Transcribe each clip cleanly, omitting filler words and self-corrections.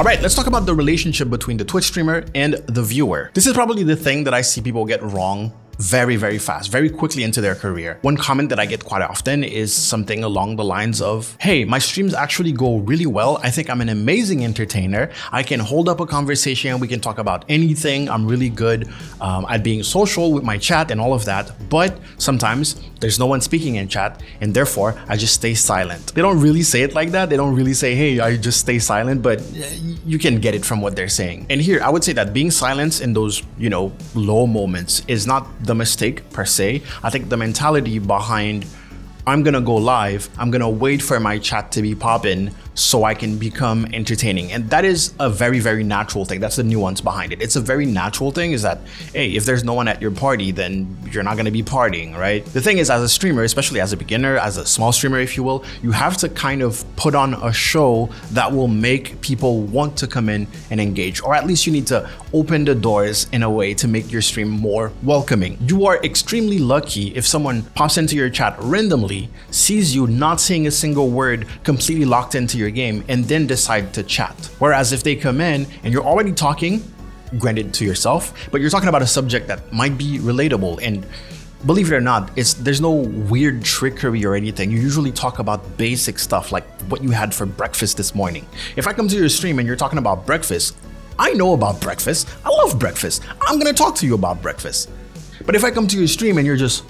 All right, let's talk about the relationship between the Twitch streamer and the viewer. This is probably the thing that I see people get wrong very, very fast, very quickly into their career. One comment that I get quite often is something along the lines of, hey, my streams actually go really well. I think I'm an amazing entertainer. I can hold up a conversation. We can talk about anything. I'm really good at being social with my chat and all of that. But sometimes there's no one speaking in chat and therefore I just stay silent. They don't really say it like that. They don't really say, hey, I just stay silent, but you can get it from what they're saying. And here I would say that being silent in those, low moments is not the mistake per se. I think the mentality behind I'm gonna go live, I'm gonna wait for my chat to be popping so I can become entertaining. And that is a very, very natural thing. That's the nuance behind it. It's a very natural thing is that, hey, if there's no one at your party, then you're not gonna be partying, right? The thing is, as a streamer, especially as a beginner, as a small streamer, if you will, you have to kind of put on a show that will make people want to come in and engage, or at least you need to open the doors in a way to make your stream more welcoming. You are extremely lucky if someone pops into your chat randomly, sees you not saying a single word, completely locked into your game, and then decide to chat. Whereas if they come in and you're already talking, granted to yourself, but you're talking about a subject that might be relatable, and believe it or not, there's no weird trickery or anything. You usually talk about basic stuff like what you had for breakfast this morning. If I come to your stream and you're talking about breakfast, I know about breakfast. I love breakfast. I'm gonna talk to you about breakfast. But if I come to your stream and you're just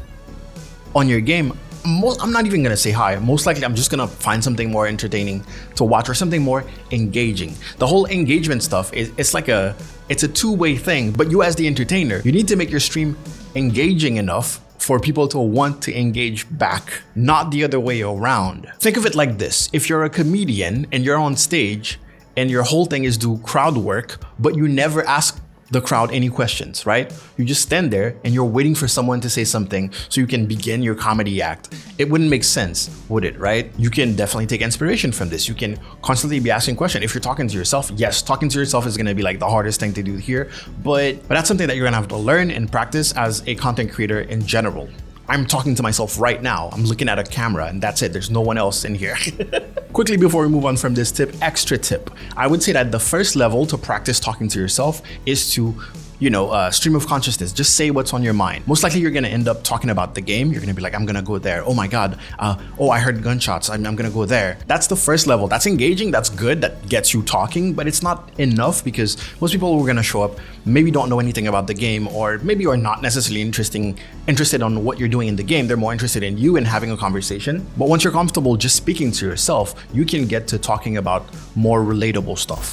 on your game, I'm not even gonna say hi. Most likely I'm just gonna find something more entertaining to watch or something more engaging. The whole engagement stuff it's a two-way thing, but you as the entertainer, you need to make your stream engaging enough for people to want to engage back, not the other way around. Think of it like this. If you're a comedian and you're on stage and your whole thing is do crowd work, but you never ask the crowd any questions, right? You just stand there and you're waiting for someone to say something so you can begin your comedy act. It wouldn't make sense, would it, right? You can definitely take inspiration from this. You can constantly be asking questions. If you're talking to yourself, yes, talking to yourself is gonna be like the hardest thing to do here, but that's something that you're gonna have to learn and practice as a content creator in general. I'm talking to myself right now. I'm looking at a camera and that's it. There's no one else in here. Quickly before we move on from this tip, extra tip. I would say that the first level to practice talking to yourself is to stream of consciousness. Just say what's on your mind. Most likely you're gonna end up talking about the game. You're gonna be like, I'm gonna go there. Oh my God. I heard gunshots. I'm gonna go there. That's the first level. That's engaging. That's good. That gets you talking, but it's not enough because most people who are gonna show up maybe don't know anything about the game, or maybe are not necessarily interested on what you're doing in the game. They're more interested in you and having a conversation. But once you're comfortable just speaking to yourself, you can get to talking about more relatable stuff.